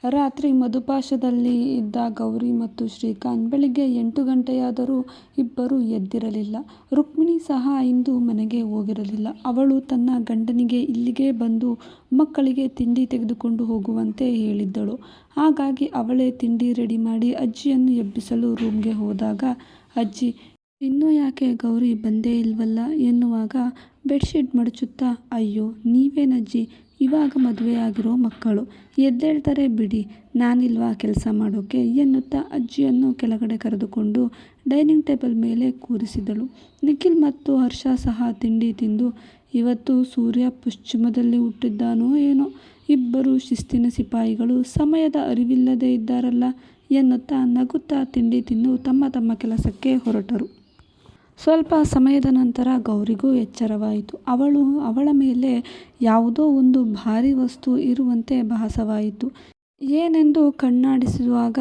ರಾತ್ರಿ ಮಧುಪಾಶದಲ್ಲಿ ಇದ್ದ ಗೌರಿ ಮತ್ತು ಶ್ರೀಕಾಂತ್ ಬೆಳಿಗ್ಗೆ 8 ಗಂಟೆಯಾದರೂ ಇಬ್ಬರೂ ಎದ್ದಿರಲಿಲ್ಲ. ರುಕ್ಮಿಣಿ ಸಹ ಇಂದು ಮನೆಗೆ ಹೋಗಿರಲಿಲ್ಲ. ಅವಳು ತನ್ನ ಗಂಡನಿಗೆ ಇಲ್ಲಿಗೆ ಬಂದು ಮಕ್ಕಳಿಗೆ ತಿಂಡಿ ತೆಗೆದುಕೊಂಡು ಹೋಗುವಂತೆ ಹೇಳಿದ್ದಳು. ಹಾಗಾಗಿ ಅವಳೇ ತಿಂಡಿ ರೆಡಿ ಮಾಡಿ ಅಜ್ಜಿಯನ್ನು ಎಬ್ಬಿಸಲು ರೂಮ್ಗೆ ಹೋದಾಗ ಅಜ್ಜಿ ಇನ್ನೂ ಯಾಕೆ ಗೌರಿ ಬಂದೇ ಇಲ್ವಲ್ಲ ಎನ್ನುವಾಗ ಬೆಡ್ಶೀಟ್ ಮಡಚುತ್ತಾ ಅಯ್ಯೋ ನೀವೇನಜ್ಜಿ ಇವಾಗ ಮದುವೆ ಆಗಿರೋ ಮಕ್ಕಳು, ಎದ್ದೇಳ್ತಾರೆ ಬಿಡಿ, ನಾನಿಲ್ವಾ ಕೆಲಸ ಮಾಡೋಕೆ ಎನ್ನುತ್ತಾ ಅಜ್ಜಿಯನ್ನು ಕೆಳಗಡೆ ಕರೆದುಕೊಂಡು ಡೈನಿಂಗ್ ಟೇಬಲ್ ಮೇಲೆ ಕೂರಿಸಿದಳು. ನಿಖಿಲ್ ಮತ್ತು ಹರ್ಷ ಸಹ ತಿಂಡಿ ತಿಂದು ಇವತ್ತು ಸೂರ್ಯ ಪಶ್ಚಿಮದಲ್ಲಿ ಹುಟ್ಟಿದ್ದಾನೋ ಏನೋ, ಇಬ್ಬರು ಶಿಸ್ತಿನ ಸಿಪಾಯಿಗಳು ಸಮಯದ ಅರಿವಿಲ್ಲದೆ ಇದ್ದಾರಲ್ಲ ಎನ್ನುತ್ತಾ ನಗುತ್ತಾ ತಿಂಡಿ ತಿಂದು ತಮ್ಮ ತಮ್ಮ ಕೆಲಸಕ್ಕೆ ಹೊರಟರು. ಸ್ವಲ್ಪ ಸಮಯದ ನಂತರ ಗೌರಿಗೂ ಎಚ್ಚರವಾಯಿತು. ಅವಳ ಮೇಲೆ ಯಾವುದೋ ಒಂದು ಭಾರಿ ವಸ್ತು ಇರುವಂತೆ ಭಾಸವಾಯಿತು. ಏನೆಂದು ಕಣ್ಣಾಡಿಸುವಾಗ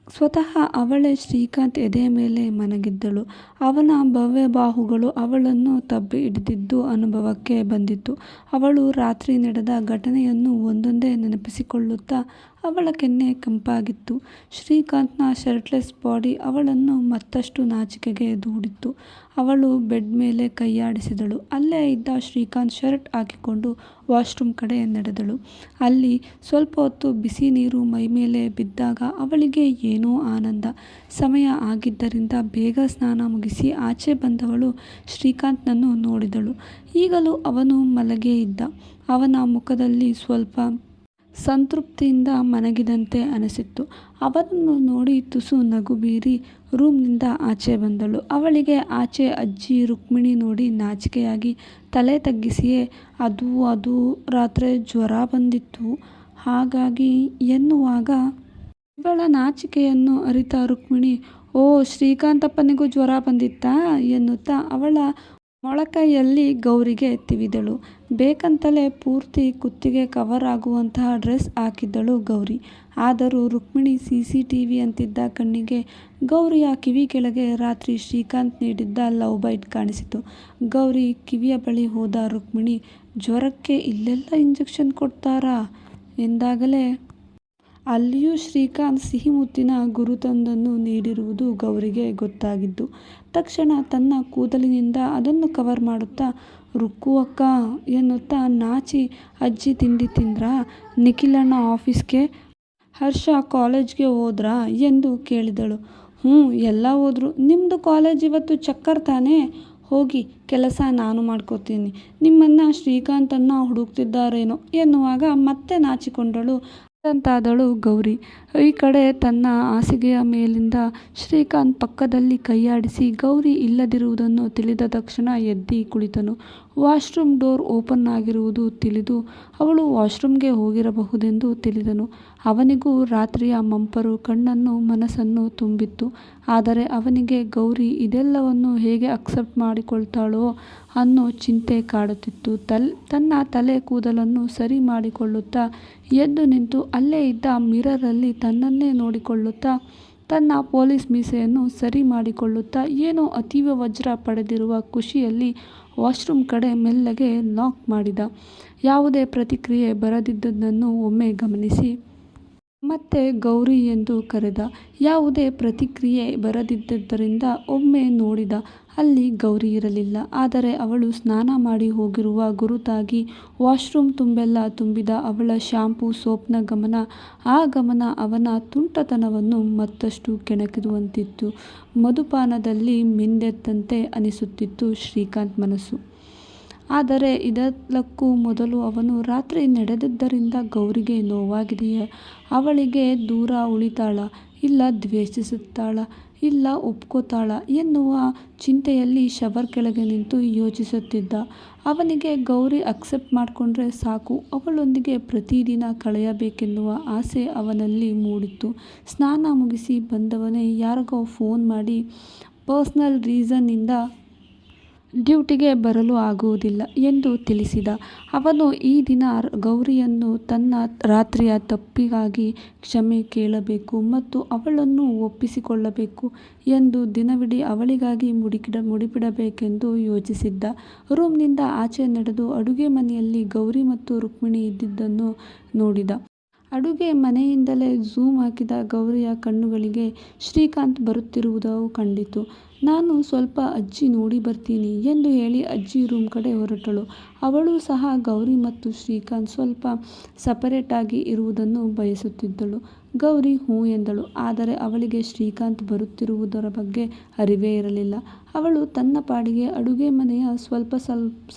ಸ್ವತಃ ಅವಳೇ ಶ್ರೀಕಾಂತ್ ಎದೆಯ ಮೇಲೆ ಮಲಗಿದ್ದಳು. ಅವನ ಭವ್ಯ ಬಾಹುಗಳು ಅವಳನ್ನು ತಬ್ಬಿ ಹಿಡಿದಿದ್ದು ಅನುಭವಕ್ಕೆ ಬಂದಿತು. ಅವಳು ರಾತ್ರಿ ನಡೆದ ಘಟನೆಯನ್ನು ಒಂದೊಂದೇ ನೆನಪಿಸಿಕೊಳ್ಳುತ್ತಾ ಅವಳ ಕೆನ್ನೆ ಕಂಪಾಗಿತ್ತು. ಶ್ರೀಕಾಂತ್ನ ಶರ್ಟ್ಲೆಸ್ ಬಾಡಿ ಅವಳನ್ನು ಮತ್ತಷ್ಟು ನಾಚಿಕೆಗೆ ದೂಡಿತ್ತು. ಅವಳು ಬೆಡ್ ಮೇಲೆ ಕೈಯಾಡಿಸಿದಳು. ಅಲ್ಲೇ ಇದ್ದ ಶ್ರೀಕಾಂತ್ ಶರ್ಟ್ ಹಾಕಿಕೊಂಡು ವಾಶ್ರೂಮ್ ಕಡೆ ನಡೆದಳು. ಅಲ್ಲಿ ಸ್ವಲ್ಪ ಹೊತ್ತು ಬಿಸಿ ನೀರು ಮೈಮೇಲೆ ಬಿದ್ದಾಗ ಅವಳಿಗೆ ಏನೋ ಆನಂದ. ಸಮಯ ಆಗಿದ್ದರಿಂದ ಬೇಗ ಸ್ನಾನ ಮುಗಿಸಿ ಆಚೆ ಬಂದವಳು ಶ್ರೀಕಾಂತ್ನನ್ನು ನೋಡಿದಳು. ಈಗಲೂ ಅವನು ಮಲಗೇ ಇದ್ದ. ಅವನ ಮುಖದಲ್ಲಿ ಸ್ವಲ್ಪ ಸಂತೃಪ್ತಿಯಿಂದ ಮಲಗಿದಂತೆ ಅನಿಸಿತ್ತು. ಅವನನ್ನು ನೋಡಿ ತುಸು ನಗು ಬೀರಿ ರೂಮ್ನಿಂದ ಆಚೆ ಬಂದಳು. ಅವಳಿಗೆ ಆಚೆ ಅಜ್ಜಿ ರುಕ್ಮಿಣಿ ನೋಡಿ ನಾಚಿಕೆಯಾಗಿ ತಲೆ ತಗ್ಗಿಸಿಯೇ ಅದು ರಾತ್ರಿ ಜ್ವರ ಬಂದಿತ್ತು ಹಾಗಾಗಿ ಎನ್ನುವಾಗ ಇವಳ ನಾಚಿಕೆಯನ್ನು ಅರಿತ ರುಕ್ಮಿಣಿ ಓ ಶ್ರೀಕಾಂತಪ್ಪನಿಗೂ ಜ್ವರ ಬಂದಿತ್ತಾ ಎನ್ನುತ್ತಾ ಅವಳ ಮೊಳಕೈಯಲ್ಲಿ ಗೌರಿಗೆ ತಿವಿದಳು. ಬೇಕಂತಲೇ ಪೂರ್ತಿ ಕುತ್ತಿಗೆ ಕವರ್ ಆಗುವಂತಹ ಡ್ರೆಸ್ ಹಾಕಿದ್ದಳು ಗೌರಿ. ಆದರೂ ರುಕ್ಮಿಣಿ CCTV ಅಂತಿದ್ದ ಕಣ್ಣಿಗೆ ಗೌರಿಯ ಕಿವಿ ಕೆಳಗೆ ರಾತ್ರಿ ಶ್ರೀಕಾಂತ್ ನೀಡಿದ್ದ ಲವ್ ಬೈಟ್ ಕಾಣಿಸಿತು. ಗೌರಿ ಕಿವಿಯ ಬಳಿ ಹೋದ ರುಕ್ಮಿಣಿ ಜ್ವರಕ್ಕೆ ಇಲ್ಲೆಲ್ಲ ಇಂಜೆಕ್ಷನ್ ಕೊಡ್ತಾರಾ ಎಂದಾಗಲೇ ಅಲ್ಲಿಯೂ ಶ್ರೀಕಾಂತ್ ಸಿಹಿಮುತ್ತಿನ ಗುರುತೊಂದನ್ನು ನೀಡಿರುವುದು ಗೌರಿಗೆ ಗೊತ್ತಾಗಿದ್ದು ತಕ್ಷಣ ತನ್ನ ಕೂದಲಿನಿಂದ ಅದನ್ನು ಕವರ್ ಮಾಡುತ್ತಾ ರುಕ್ಕು ಅಕ್ಕ ಎನ್ನುತ್ತಾ ನಾಚಿ ಅಜ್ಜಿ ತಿಂಡಿ ತಿಂದ್ರಾ, ನಿಖಿಲಣ್ಣ ಆಫೀಸ್ಗೆ, ಹರ್ಷ ಕಾಲೇಜ್ಗೆ ಹೋದ್ರಾ ಎಂದು ಕೇಳಿದಳು. ಎಲ್ಲ ಹೋದ್ರು. ನಿಮ್ಮದು ಕಾಲೇಜ್ ಇವತ್ತು ಚಕ್ಕರ್ ತಾನೇ, ಹೋಗಿ ಕೆಲಸ ನಾನು ಮಾಡ್ಕೋತೀನಿ, ನಿಮ್ಮನ್ನು ಶ್ರೀಕಾಂತನ್ನ ಹುಡುಕ್ತಿದ್ದಾರೇನೋ ಎನ್ನುವಾಗ ಮತ್ತೆ ನಾಚಿಕೊಂಡಳು ಅಂತಾದಳು ಗೌರಿ. ಈ ಕಡೆ ತನ್ನ ಹಾಸಿಗೆಯ ಮೇಲಿಂದ ಶ್ರೀಕಾಂತ್ ಪಕ್ಕದಲ್ಲಿ ಕೈಯಾಡಿಸಿ ಗೌರಿ ಇಲ್ಲದಿರುವುದನ್ನು ತಿಳಿದ ತಕ್ಷಣ ಎದ್ದಿ ಕುಳಿತನು. ವಾಶ್ರೂಮ್ ಡೋರ್ ಓಪನ್ ಆಗಿರುವುದು ತಿಳಿದು ಅವಳು ವಾಶ್ರೂಮ್ಗೆ ಹೋಗಿರಬಹುದೆಂದು ತಿಳಿದನು. ಅವನಿಗೂ ರಾತ್ರಿಯ ಮಂಪರು ಕಣ್ಣನ್ನು ಮನಸ್ಸನ್ನು ತುಂಬಿತ್ತು. ಆದರೆ ಅವನಿಗೆ ಗೌರಿ ಇದೆಲ್ಲವನ್ನು ಹೇಗೆ ಅಕ್ಸೆಪ್ಟ್ ಮಾಡಿಕೊಳ್ತಾಳೋ ಅನ್ನೋ ಚಿಂತೆ ಕಾಡುತ್ತಿತ್ತು. ತನ್ನ ತಲೆ ಕೂದಲನ್ನು ಸರಿ ಮಾಡಿಕೊಳ್ಳುತ್ತಾ ಎದ್ದು ನಿಂತು ಅಲ್ಲೇ ಇದ್ದ ಮಿರರಲ್ಲಿ ತನ್ನನ್ನೇ ನೋಡಿಕೊಳ್ಳುತ್ತಾ ತನ್ನ ಪೊಲೀಸ್ ಮೀಸೆಯನ್ನು ಸರಿ ಮಾಡಿಕೊಳ್ಳುತ್ತಾ ಏನೋ ಅತೀವ ವಜ್ರ ಪಡೆದಿರುವ ಖುಷಿಯಲ್ಲಿ ವಾಶ್ರೂಮ್ ಕಡೆ ಮೆಲ್ಲಗೆ ನಾಕ್ ಮಾಡಿದ. ಯಾವುದೇ ಪ್ರತಿಕ್ರಿಯೆ ಬರದಿದ್ದದನ್ನು ಒಮ್ಮೆ ಗಮನಿಸಿ ಮತ್ತೆ ಗೌರಿ ಎಂದು ಕರೆದ. ಯಾವುದೇ ಪ್ರತಿಕ್ರಿಯೆ ಬರದಿದ್ದರಿಂದ ಒಮ್ಮೆ ನೋಡಿದ. ಅಲ್ಲಿ ಗೌರಿ ಇರಲಿಲ್ಲ. ಆದರೆ ಅವಳು ಸ್ನಾನ ಮಾಡಿ ಹೋಗಿರುವ ಗುರುತಾಗಿ ವಾಶ್ರೂಮ್ ತುಂಬೆಲ್ಲ ತುಂಬಿದ ಅವಳ ಶ್ಯಾಂಪೂ ಸೋಪ್ನ ಗಮನ. ಆ ಗಮನ ಅವನ ತುಂಟತನವನ್ನು ಮತ್ತಷ್ಟು ಕೆಣಕುವಂತಿತ್ತು. ಮಧುಪಾನದಲ್ಲಿ ಮಿಂದೆದ್ದಂತೆ ಅನಿಸುತ್ತಿತ್ತು ಶ್ರೀಕಾಂತ್ ಮನಸ್ಸು. ಆದರೆ ಇದೆಲ್ಲಕ್ಕೂ ಮೊದಲು ಅವನು ರಾತ್ರಿ ನಡೆದದ್ದರಿಂದ ಗೌರಿಗೆ ನೋವಾಗಿದೆಯೇ, ಅವಳಿಗೆ ದೂರ ಉಳಿತಾಳ, ಇಲ್ಲ ದ್ವೇಷಿಸುತ್ತಾಳ, ಇಲ್ಲ ಒಪ್ಕೋತಾಳ ಎನ್ನುವ ಚಿಂತೆಯಲ್ಲಿ ಶವರ್ ಕೆಳಗೆ ನಿಂತು ಯೋಚಿಸುತ್ತಿದ್ದ. ಅವನಿಗೆ ಗೌರಿ ಅಕ್ಸೆಪ್ಟ್ ಮಾಡಿಕೊಂಡ್ರೆ ಸಾಕು, ಅವಳೊಂದಿಗೆ ಪ್ರತಿದಿನ ಕಳೆಯಬೇಕೆನ್ನುವ ಆಸೆ ಅವನಲ್ಲಿ ಮೂಡಿತ್ತು. ಸ್ನಾನ ಮುಗಿಸಿ ಬಂದವನೇ ಯಾರಿಗೋ ಫೋನ್ ಮಾಡಿ ಪರ್ಸನಲ್ ರೀಸನ್ನಿಂದ ಡ್ಯೂಟಿಗೆ ಬರಲು ಆಗುವುದಿಲ್ಲ ಎಂದು ತಿಳಿಸಿದ. ಅವನು ಈ ದಿನ ಗೌರಿಯನ್ನು ತನ್ನ ರಾತ್ರಿಯ ತಪ್ಪಿಗಾಗಿ ಕ್ಷಮೆ ಕೇಳಬೇಕು ಮತ್ತು ಅವಳನ್ನು ಒಪ್ಪಿಸಿಕೊಳ್ಳಬೇಕು ಎಂದು ದಿನವಿಡೀ ಅವಳಿಗಾಗಿ ಮುಡಿಪಿಡಬೇಕೆಂದು ಯೋಚಿಸಿದ್ದ. ರೂಮ್ನಿಂದ ಆಚೆ ನಡೆದು ಅಡುಗೆ ಮನೆಯಲ್ಲಿ ಗೌರಿ ಮತ್ತು ರುಕ್ಮಿಣಿ ಇದ್ದಿದ್ದನ್ನು ನೋಡಿದ. ಅಡುಗೆ ಮನೆಯಿಂದಲೇ ಝೂಮ್ ಹಾಕಿದ ಗೌರಿಯ ಕಣ್ಣುಗಳಿಗೆ ಶ್ರೀಕಾಂತ್ ಬರುತ್ತಿರುವುದು ಕಂಡಿತು. ನಾನು ಸ್ವಲ್ಪ ಅಜ್ಜಿ ನೋಡಿ ಬರ್ತೀನಿ ಎಂದು ಹೇಳಿ ಅಜ್ಜಿ ರೂಮ್ ಕಡೆ ಹೊರಟಳು. ಅವಳು ಸಹ ಗೌರಿ ಮತ್ತು ಶ್ರೀಕಾಂತ್ ಸ್ವಲ್ಪ ಸಪರೇಟಾಗಿ ಇರುವುದನ್ನು ಬಯಸುತ್ತಿದ್ದಳು. ಗೌರಿ ಹ್ಞೂ ಎಂದಳು. ಆದರೆ ಅವಳಿಗೆ ಶ್ರೀಕಾಂತ್ ಬರುತ್ತಿರುವುದರ ಬಗ್ಗೆ ಅರಿವೇ ಇರಲಿಲ್ಲ. ಅವಳು ತನ್ನ ಪಾಡಿಗೆ ಅಡುಗೆ ಮನೆಯ ಸ್ವಲ್ಪ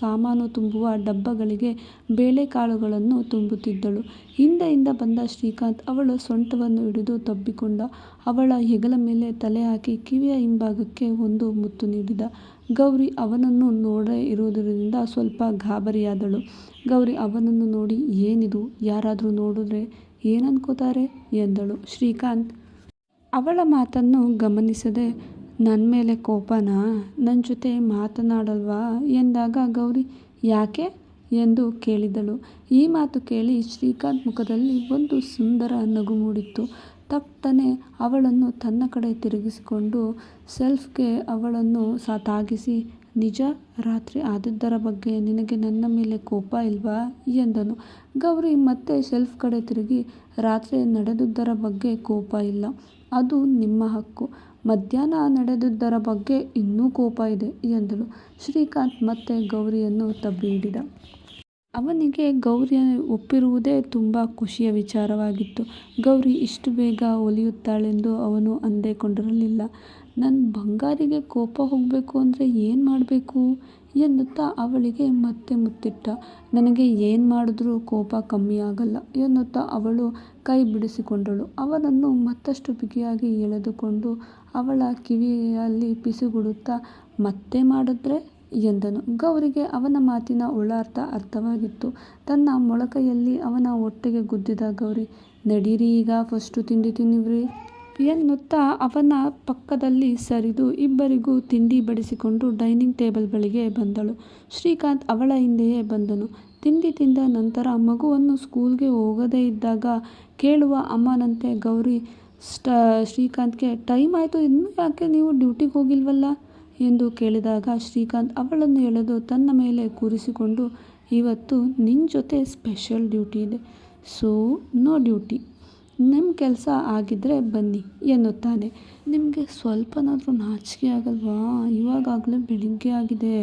ಸಾಮಾನು ತುಂಬುವ ಡಬ್ಬಗಳಿಗೆ ಬೇಳೆಕಾಳುಗಳನ್ನು ತುಂಬುತ್ತಿದ್ದಳು. ಹಿಂದೆಯಿಂದ ಬಂದ ಶ್ರೀಕಾಂತ್ ಅವಳ ಸೊಂಟವನ್ನು ಹಿಡಿದು ತಬ್ಬಿಕೊಂಡ. ಅವಳ ಹೆಗಲ ಮೇಲೆ ತಲೆ ಹಾಕಿ ಕಿವಿಯ ಹಿಂಭಾಗಕ್ಕೆ ಒಂದು ಮುತ್ತು ನೀಡಿದ. ಗೌರಿ ಅವನನ್ನು ನೋಡೇ ಇರುವುದರಿಂದ ಸ್ವಲ್ಪ ಗಾಬರಿಯಾದಳು. ಗೌರಿ ಅವನನ್ನು ನೋಡಿ ಏನಿದು, ಯಾರಾದರೂ ನೋಡಿದ್ರೆ ಏನನ್ಕೋತಾರೆ ಎಂದಳು. ಶ್ರೀಕಾಂತ್ ಅವಳ ಮಾತನ್ನು ಗಮನಿಸದೆ ನನ್ನ ಮೇಲೆ ಕೋಪನಾ, ನನ್ನ ಜೊತೆ ಮಾತನಾಡಲ್ವಾ ಎಂದಾಗ ಗೌರಿ ಯಾಕೆ ಎಂದು ಕೇಳಿದಳು. ಈ ಮಾತು ಕೇಳಿ ಶ್ರೀಕಾಂತ್ ಮುಖದಲ್ಲಿ ಒಂದು ಸುಂದರ ನಗು ಮೂಡಿತ್ತು. ತಟ್ಟನೆ ಅವಳನ್ನು ತನ್ನ ಕಡೆ ತಿರುಗಿಸಿಕೊಂಡು ಸೆಲ್ಫ್ಗೆ ಅವಳನ್ನು ತಾಗಿಸಿ, ನಿಜ, ರಾತ್ರಿ ಆದದ್ದರ ಬಗ್ಗೆ ನಿನಗೆ ನನ್ನ ಮೇಲೆ ಕೋಪ ಇಲ್ವಾ ಎಂದನು. ಗೌರಿ ಮತ್ತೆ ಸೆಲ್ಫ್ ಕಡೆ ತಿರುಗಿ, ರಾತ್ರಿ ನಡೆದುದರ ಬಗ್ಗೆ ಕೋಪ ಇಲ್ಲ, ಅದು ನಿಮ್ಮ ಹಕ್ಕು, ಮಧ್ಯಾಹ್ನ ನಡೆದುದರ ಬಗ್ಗೆ ಇನ್ನೂ ಕೋಪ ಇದೆ ಎಂದಳು. ಶ್ರೀಕಾಂತ್ ಮತ್ತೆ ಗೌರಿಯನ್ನು ತಬ್ಬಿ ಹಿಡಿದ. ಅವನಿಗೆ ಗೌರಿ ಒಪ್ಪಿರುವುದೇ ತುಂಬ ಖುಷಿಯ ವಿಚಾರವಾಗಿತ್ತು. ಗೌರಿ ಇಷ್ಟು ಬೇಗ ಒಲಿಯುತ್ತಾಳೆಂದು ಅವನು ಅಂದುಕೊಂಡಿರಲಿಲ್ಲ. ನನ್ನ ಬಂಗಾರಿಗೆ ಕೋಪ ಹೋಗಬೇಕು ಅಂದರೆ ಏನು ಮಾಡಬೇಕು ಎನ್ನುತ್ತಾ ಅವಳಿಗೆ ಮತ್ತೆ ಮುತ್ತಿಟ್ಟ. ನನಗೆ ಏನು ಮಾಡಿದ್ರೂ ಕೋಪ ಕಮ್ಮಿ ಆಗಲ್ಲ ಎನ್ನುತ್ತಾ ಅವಳು ಕೈ ಬಿಡಿಸಿಕೊಂಡಳು. ಅವನನ್ನು ಮತ್ತಷ್ಟು ಬಿಗಿಯಾಗಿ ಎಳೆದುಕೊಂಡು ಅವಳ ಕಿವಿಯಲ್ಲಿ ಪಿಸುಗುಡುತ್ತಾ, ಮತ್ತೆ ಮಾಡಿದ್ರೆ ಎಂದನು. ಗೌರಿಗೆ ಅವನ ಮಾತಿನ ಒಳಾರ್ಥ ಅರ್ಥವಾಗಿತ್ತು. ತನ್ನ ಮೊಳಕೈಯಲ್ಲಿ ಅವನ ಹೊಟ್ಟೆಗೆ ಗುದ್ದಿದ ಗೌರಿ, ನಡೀರಿ ಈಗ ಫಸ್ಟು ತಿಂಡಿ ತಿನ್ನಿವ್ರಿ ಎನ್ನುತ್ತಾ ಅವನ ಪಕ್ಕದಲ್ಲಿ ಸರಿದು ಇಬ್ಬರಿಗೂ ತಿಂಡಿ ಬಡಿಸಿಕೊಂಡು ಡೈನಿಂಗ್ ಟೇಬಲ್ ಬಳಿಗೆ ಬಂದಳು. ಶ್ರೀಕಾಂತ್ ಅವಳ ಹಿಂದೆಯೇ ಬಂದನು. ತಿಂಡಿ ತಿಂದ ನಂತರ ಮಗುವನ್ನು ಸ್ಕೂಲ್ಗೆ ಹೋಗದೇ ಇದ್ದಾಗ ಕೇಳುವ ಅಮ್ಮನಂತೆ ಗೌರಿ ಶ್ರೀಕಾಂತ್ಗೆ, ಟೈಮ್ ಆಯಿತು, ಇನ್ನೂ ಯಾಕೆ ನೀವು ಡ್ಯೂಟಿಗೆ ಹೋಗಿಲ್ವಲ್ಲ ಎಂದು ಕೇಳಿದಾಗ ಶ್ರೀಕಾಂತ್ ಅವಳನ್ನು ಎಳೆದು ತನ್ನ ಮೇಲೆ ಕೂರಿಸಿಕೊಂಡು, ಇವತ್ತು ನಿನ್ನ ಜೊತೆ ಸ್ಪೆಷಲ್ ಡ್ಯೂಟಿ ಇದೆ, ಸೋ ನೋ ಡ್ಯೂಟಿ, ನಿಮ್ಮ ಕೆಲಸ ಆಗಿದ್ದರೆ ಬನ್ನಿ ಎನ್ನುತ್ತಾನೆ. ನಿಮಗೆ ಸ್ವಲ್ಪನಾದರೂ ನಾಚಿಕೆ ಆಗಲ್ವಾ, ಇವಾಗಲೇ ಬೆಳಿಗ್ಗೆ ಆಗಿದೆ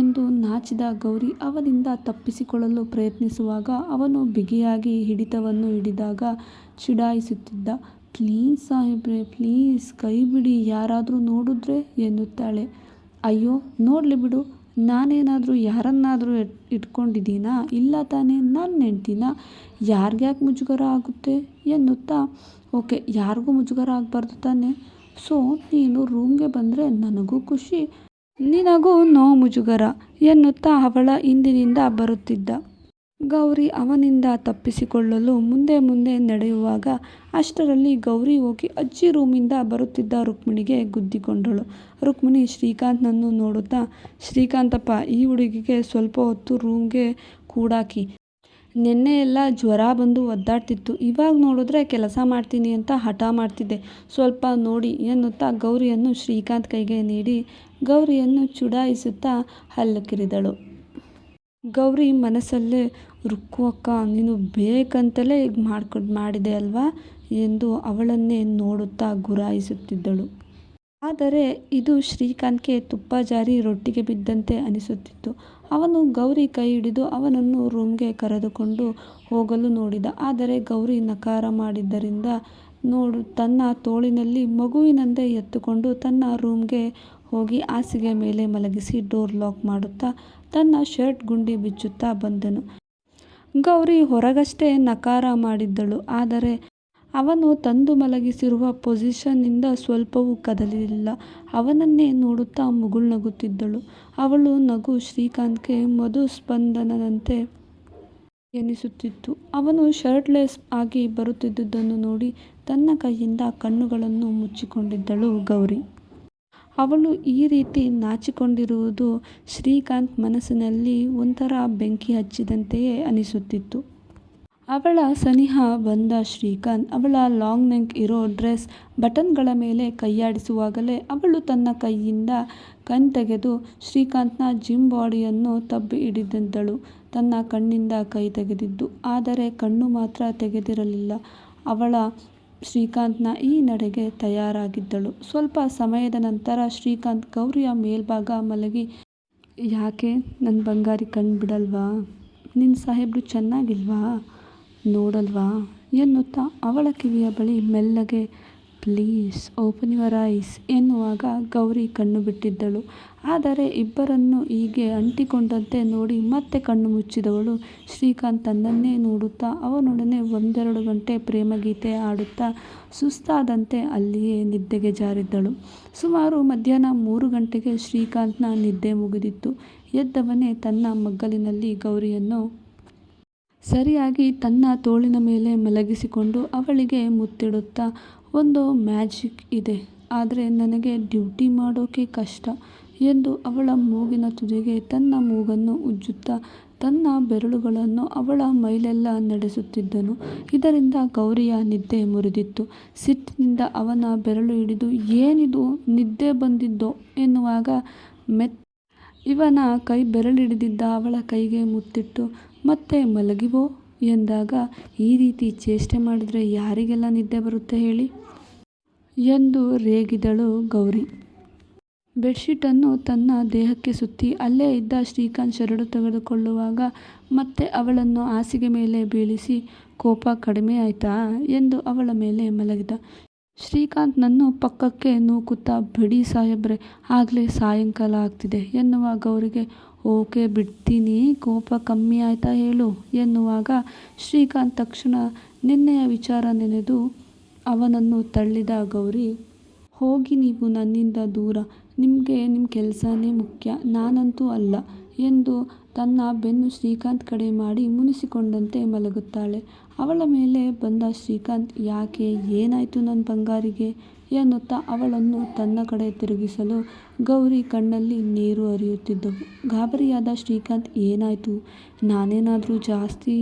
ಎಂದು ನಾಚಿದ ಗೌರಿ ಅವನಿಂದ ತಪ್ಪಿಸಿಕೊಳ್ಳಲು ಪ್ರಯತ್ನಿಸುವಾಗ ಅವನು ಬಿಗಿಯಾಗಿ ಹಿಡಿತವನ್ನು ಹಿಡಿದಾಗ ಚಿಡಾಯಿಸುತ್ತಿದ್ದ. ಪ್ಲೀಸ್ ಸಾಹೇಬ್ರೆ, ಪ್ಲೀಸ್ ಕೈ ಬಿಡಿ, ಯಾರಾದರೂ ನೋಡಿದ್ರೆ ಎನ್ನುತ್ತಾಳೆ. ಅಯ್ಯೋ ನೋಡಲಿ ಬಿಡು, ನಾನೇನಾದರೂ ಯಾರನ್ನಾದರೂ ಇಟ್ಕೊಂಡಿದ್ದೀನಾ, ಇಲ್ಲ ತಾನೇ, ನನ್ನ ಹೆಂಡ್ತಿನ, ಯಾರಿಗ್ಯಾಕೆ ಮುಜುಗರ ಆಗುತ್ತೆ ಎನ್ನುತ್ತಾ, ಓಕೆ ಯಾರಿಗೂ ಮುಜುಗರ ಆಗಬಾರ್ದು ತಾನೆ, ಸೊ ನೀನು ರೂಮ್ಗೆ ಬಂದರೆ ನನಗೂ ಖುಷಿ, ನಿನಗೂ ನೋ ಮುಜುಗರ ಎನ್ನುತ್ತಾ ಅವಳ ಹಿಂದಿನಿಂದ ಬರುತ್ತಿದ್ದ. ಗೌರಿ ಅವನಿಂದ ತಪ್ಪಿಸಿಕೊಳ್ಳಲು ಮುಂದೆ ಮುಂದೆ ನಡೆಯುವಾಗ ಅಷ್ಟರಲ್ಲಿ ಗೌರಿ ಹೋಗಿ ಅಜ್ಜಿ ರೂಮಿಂದ ಬರುತ್ತಿದ್ದ ರುಕ್ಮಿಣಿಗೆ ಗುದ್ದಿಕೊಂಡಳು. ರುಕ್ಮಿಣಿ ಶ್ರೀಕಾಂತ್ನನ್ನು ನೋಡುತ್ತಾ, ಶ್ರೀಕಾಂತಪ್ಪ, ಈ ಹುಡುಗಿಗೆ ಸ್ವಲ್ಪ ಹೊತ್ತು ರೂಮ್ಗೆ ಕೂಡಾಕಿ, ನಿನ್ನೆ ಎಲ್ಲ ಜ್ವರ ಬಂದು ಒದ್ದಾಡ್ತಿತ್ತು, ಇವಾಗ ನೋಡಿದ್ರೆ ಕೆಲಸ ಮಾಡ್ತೀನಿ ಅಂತ ಹಠ ಮಾಡ್ತಿದ್ದೆ, ಸ್ವಲ್ಪ ನೋಡಿ ಎನ್ನುತ್ತಾ ಗೌರಿಯನ್ನು ಶ್ರೀಕಾಂತ್ ಕೈಗೆ ನೀಡಿ ಗೌರಿಯನ್ನು ಚುಡಾಯಿಸುತ್ತಾ ಹಲ್ಲು ಕಿರಿದಳು. ಗೌರಿ ಮನಸ್ಸಲ್ಲೇ, ರುಕ್ಕು ಅಕ್ಕ, ನೀನು ಬೇಕಂತಲೇ ಮಾಡಿದೆ ಅಲ್ವಾ ಎಂದು ಅವಳನ್ನೇ ನೋಡುತ್ತಾ ಗುರಾಯಿಸುತ್ತಿದ್ದಳು. ಆದರೆ ಇದು ಶ್ರೀಕಾಂತ್ಗೆ ತುಪ್ಪ ಜಾರಿ ರೊಟ್ಟಿಗೆ ಬಿದ್ದಂತೆ ಅನಿಸುತ್ತಿತ್ತು. ಅವನು ಗೌರಿ ಕೈ ಹಿಡಿದು ಅವನನ್ನು ರೂಮ್ಗೆ ಕರೆದುಕೊಂಡು ಹೋಗಲು ನೋಡಿದ. ಆದರೆ ಗೌರಿ ನಕಾರ ಮಾಡಿದ್ದರಿಂದ ತನ್ನ ತೋಳಿನಲ್ಲಿ ಮಗುವಿನಂತೆ ಎತ್ತುಕೊಂಡು ತನ್ನ ರೂಮ್ಗೆ ಹೋಗಿ ಹಾಸಿಗೆ ಮೇಲೆ ಮಲಗಿಸಿ ಡೋರ್ ಲಾಕ್ ಮಾಡುತ್ತಾ ತನ್ನ ಶರ್ಟ್ ಗುಂಡಿ ಬಿಚ್ಚುತ್ತಾ ಬಂದನು. ಗೌರಿ ಹೊರಗಷ್ಟೇ ನಕಾರ ಮಾಡಿದ್ದಳು. ಆದರೆ ಅವನು ತಂದು ಮಲಗಿಸಿರುವ ಪೊಸಿಷನ್ನಿಂದ ಸ್ವಲ್ಪವೂ ಕದಲಿಲ್ಲ. ಅವನನ್ನೇ ನೋಡುತ್ತಾ ಮುಗುಳ್ನಗುತ್ತಿದ್ದಳು. ಅವಳು ನಗು ಶ್ರೀಕಾಂತ್ಗೆ ಮಧುಸ್ಪಂದನದಂತೆ ಎನಿಸುತ್ತಿತ್ತು. ಅವನು ಶರ್ಟ್ಲೆಸ್ ಆಗಿ ಬರುತ್ತಿದ್ದುದನ್ನು ನೋಡಿ ತನ್ನ ಕೈಯಿಂದ ಕಣ್ಣುಗಳನ್ನು ಮುಚ್ಚಿಕೊಂಡಿದ್ದಳು ಗೌರಿ. ಅವಳು ಈ ರೀತಿ ನಾಚಿಕೊಂಡಿರುವುದು ಶ್ರೀಕಾಂತ್ ಮನಸ್ಸಿನಲ್ಲಿ ಒಂಥರ ಬೆಂಕಿ ಹಚ್ಚಿದಂತೆಯೇ ಅನಿಸುತ್ತಿತ್ತು. ಅವಳ ಸನಿಹ ಬಂದ ಶ್ರೀಕಾಂತ್ ಅವಳ ಲಾಂಗ್ ನೆಕ್ ಇರೋ ಡ್ರೆಸ್ ಬಟನ್ಗಳ ಮೇಲೆ ಕೈಯಾಡಿಸುವಾಗಲೇ ಅವಳು ತನ್ನ ಕೈಯಿಂದ ಕಣ್ ತೆಗೆದು ಶ್ರೀಕಾಂತ್ನ ಜಿಮ್ ಬಾಡಿಯನ್ನು ತಬ್ಬಿ ಹಿಡಿದಿದ್ದಳು. ತನ್ನ ಕಣ್ಣಿಂದ ಕೈ ತೆಗೆದಿದ್ದು. ಆದರೆ ಕಣ್ಣು ಮಾತ್ರ ತೆಗೆದಿರಲಿಲ್ಲ. ಅವಳ ಶ್ರೀಕಾಂತ್ನ ಈ ನಡೆಗೆ ತಯಾರಾಗಿದ್ದಳು. ಸ್ವಲ್ಪ ಸಮಯದ ನಂತರ ಶ್ರೀಕಾಂತ್ ಗೌರಿಯ ಮೇಲ್ಭಾಗ ಮಲಗಿ, ಯಾಕೆ ನನ್ನ ಬಂಗಾರಿ ಕಣ್ಣು ಬಿಡಲ್ವಾ? ನಿನ್ನ ಸಾಹೇಬ್ರು ಚೆನ್ನಾಗಿಲ್ವಾ? ನೋಡಲ್ವಾ ಎನ್ನುತ್ತಾ ಅವಳ ಕಿವಿಯ ಬಳಿ ಮೆಲ್ಲಗೆ ಪ್ಲೀಸ್ ಓಪನ್ ಯುವರ್ ಐಸ್ ಎನ್ನುವಾಗ ಗೌರಿ ಕಣ್ಣು ಬಿಟ್ಟಿದ್ದಳು. ಆದರೆ ಇಬ್ಬರನ್ನು ಹೀಗೆ ಅಂಟಿಕೊಂಡಂತೆ ನೋಡಿ ಮತ್ತೆ ಕಣ್ಣು ಮುಚ್ಚಿದವಳು. ಶ್ರೀಕಾಂತ್ ತನ್ನನ್ನೇ ನೋಡುತ್ತಾ ಅವನೊಡನೆ 1-2 ಗಂಟೆ ಪ್ರೇಮಗೀತೆ ಆಡುತ್ತಾ ಸುಸ್ತಾದಂತೆ ಅಲ್ಲಿಯೇ ನಿದ್ದೆಗೆ ಜಾರಿದ್ದಳು. ಸುಮಾರು ಮಧ್ಯಾಹ್ನ 3 ಗಂಟೆಗೆ ಶ್ರೀಕಾಂತ್ನ ನಿದ್ದೆ ಮುಗಿದಿತ್ತು. ಎದ್ದವನೇ ತನ್ನ ಮಗ್ಗಲಿನಲ್ಲಿ ಗೌರಿಯನ್ನು ಸರಿಯಾಗಿ ತನ್ನ ತೋಳಿನ ಮೇಲೆ ಮಲಗಿಸಿಕೊಂಡು ಅವಳಿಗೆ ಮುತ್ತಿಡುತ್ತಾ, ಒಂದು ಮ್ಯಾಜಿಕ್ ಇದೆ, ಆದರೆ ನನಗೆ ಡ್ಯೂಟಿ ಮಾಡೋಕೆ ಕಷ್ಟ ಎಂದು ಅವಳ ಮೂಗಿನ ತುದಿಗೆ ತನ್ನ ಮೂಗನ್ನು ಉಜ್ಜುತ್ತಾ ತನ್ನ ಬೆರಳುಗಳನ್ನು ಅವಳ ಮೈಲೆಲ್ಲ ನಡೆಸುತ್ತಿದ್ದನು. ಇದರಿಂದ ಗೌರಿಯ ನಿದ್ದೆ ಮುರಿದಿತ್ತು. ಸಿಟ್ಟಿನಿಂದ ಅವನ ಬೆರಳು ಹಿಡಿದು, ಏನಿದು ನಿದ್ದೆ ಬಂದಿದ್ದೋ ಎನ್ನುವಾಗ ಇವನ ಕೈ ಬೆರಳಿಡಿದಿದ್ದ ಅವಳ ಕೈಗೆ ಮುತ್ತಿಟ್ಟು, ಮತ್ತೆ ಮಲಗಿವೋ ಎಂದಾಗ, ಈ ರೀತಿ ಚೇಷ್ಟೆ ಮಾಡಿದ್ರೆ ಯಾರಿಗೆಲ್ಲ ನಿದ್ದೆ ಬರುತ್ತೆ ಹೇಳಿ ಎಂದು ರೇಗಿದಳು ಗೌರಿ. ಬೆಡ್ಶೀಟನ್ನು ತನ್ನ ದೇಹಕ್ಕೆ ಸುತ್ತಿ ಅಲ್ಲೇ ಇದ್ದ ಶ್ರೀಕಾಂತ್ ಶರಡು ತೆಗೆದುಕೊಳ್ಳುವಾಗ ಮತ್ತೆ ಅವಳನ್ನು ಹಾಸಿಗೆ ಮೇಲೆ ಬೀಳಿಸಿ, ಕೋಪ ಕಡಿಮೆ ಆಯ್ತಾ ಎಂದು ಅವಳ ಮೇಲೆ ಮಲಗಿದ. ಶ್ರೀಕಾಂತ್ನನ್ನು ಪಕ್ಕಕ್ಕೆ ನೂಕುತ್ತಾ, ಬಿಡಿ ಸಾಹೇಬ್ರೆ, ಆಗಲೇ ಸಾಯಂಕಾಲ ಆಗ್ತಿದೆ ಎನ್ನುವ ಗೌರಿಗೆ, ಓಕೆ ಬಿಡ್ತೀನಿ, ಕೋಪ ಕಮ್ಮಿ ಆಯ್ತಾ ಹೇಳು ಎನ್ನುವಾಗ ಶ್ರೀಕಾಂತ್ ತಕ್ಷಣ ನಿನ್ನೆಯ ವಿಚಾರ ನೆನೆದು ಅವನನ್ನು ತಳ್ಳಿದ ಗೌರಿ, ಹೋಗಿ ನೀವು ನನ್ನಿಂದ ದೂರ, ನಿಮಗೆ ನಿಮ್ಮ ಕೆಲಸನೇ ಮುಖ್ಯ, ನಾನಂತೂ ಅಲ್ಲ ಎಂದು ತನ್ನ ಬೆನ್ನು ಶ್ರೀಕಾಂತ್ ಕಡೆ ಮಾಡಿ ಮುನಿಸಿಕೊಂಡಂತೆ ಮಲಗುತ್ತಾಳೆ. ಅವಳ ಮೇಲೆ ಬಂದ ಶ್ರೀಕಾಂತ್, ಯಾಕೆ ಏನಾಯಿತು ನನ್ನ ಬಂಗಾರಿಗೆ ಎನ್ನುತ್ತಾ ಅವಳನ್ನು ತನ್ನ ಕಡೆ ತಿರುಗಿಸಲು ಗೌರಿ ಕಣ್ಣಲ್ಲಿ ನೀರು ಹರಿಯುತ್ತಿದ್ದವು. ಗಾಬರಿಯಾದ ಶ್ರೀಕಾಂತ್, ಏನಾಯಿತು, ನಾನೇನಾದರೂ ಜಾಸ್ತಿ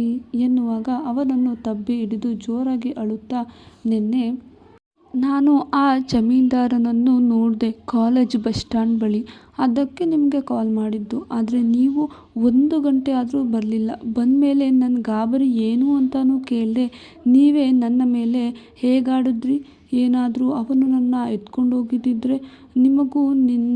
ಎನ್ನುವಾಗ ಅವನನ್ನು ತಬ್ಬಿ ಹಿಡಿದು ಜೋರಾಗಿ ಅಳುತ್ತಾ, ನಿನ್ನೆ ನಾನು ಆ ಜಮೀನ್ದಾರನನ್ನು ನೋಡಿದೆ ಕಾಲೇಜ್ ಬಸ್ ಸ್ಟ್ಯಾಂಡ್ ಬಳಿ, ಅದಕ್ಕೆ ನಿಮಗೆ ಕಾಲ್ ಮಾಡಿದ್ದು. ಆದರೆ ನೀವು 1 ಗಂಟೆ ಆದರೂ ಬರಲಿಲ್ಲ. ಬಂದಮೇಲೆ ನನ್ನ ಗಾಬರಿ ಏನು ಅಂತಲೂ ಕೇಳದೆ ನೀವೇ ನನ್ನ ಮೇಲೆ ಹೇಗಾಡಿದ್ರಿ. ಏನಾದರೂ ಅವನು ನನ್ನ ಎತ್ಕೊಂಡು ಹೋಗಿದ್ದಿದ್ರೆ ನಿಮಗೂ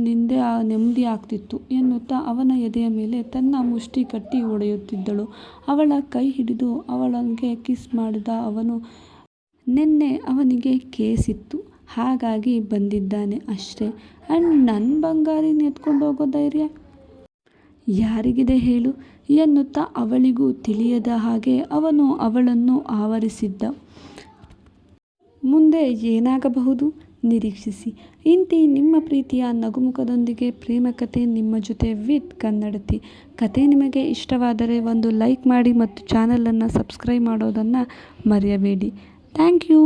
ನಿಂದೆ ನೆಮ್ಮದಿ ಆಗ್ತಿತ್ತು ಎನ್ನುತ್ತಾ ಅವನ ಎದೆಯ ಮೇಲೆ ತನ್ನ ಮುಷ್ಟಿ ಕಟ್ಟಿ ಹೊಡೆಯುತ್ತಿದ್ದಳು. ಅವಳ ಕೈ ಹಿಡಿದು ಅವಳಿಗೆ ಕಿಸ್ ಮಾಡಿದ ಅವನು, ನಿನ್ನೆ ಅವನಿಗೆ ಕೇಸ್ ಇತ್ತು, ಹಾಗಾಗಿ ಬಂದಿದ್ದಾನೆ ಅಷ್ಟೇ. ಆ್ಯಂಡ್ ನನ್ನ ಬಂಗಾರಿನ ಎತ್ಕೊಂಡು ಹೋಗೋ ಧೈರ್ಯ ಯಾರಿಗಿದೆ ಹೇಳು ಎನ್ನುತ್ತಾ ಅವಳಿಗೂ ತಿಳಿಯದ ಹಾಗೆ ಅವನು ಅವಳನ್ನು ಆವರಿಸಿದ್ದ. ಮುಂದೆ ಏನಾಗಬಹುದು ನಿರೀಕ್ಷಿಸಿ. ಇಂತಿ ನಿಮ್ಮ ಪ್ರೀತಿಯ ನಗುಮುಖದೊಂದಿಗೆ ಪ್ರೇಮ ಕಥೆ ನಿಮ್ಮ ಜೊತೆ ವಿತ್ ಕನ್ನಡತಿ. ಕಥೆ ನಿಮಗೆ ಇಷ್ಟವಾದರೆ ಒಂದು ಲೈಕ್ ಮಾಡಿ ಮತ್ತು ಚಾನಲನ್ನು ಸಬ್ಸ್ಕ್ರೈಬ್ ಮಾಡೋದನ್ನು ಮರೆಯಬೇಡಿ. Thank you.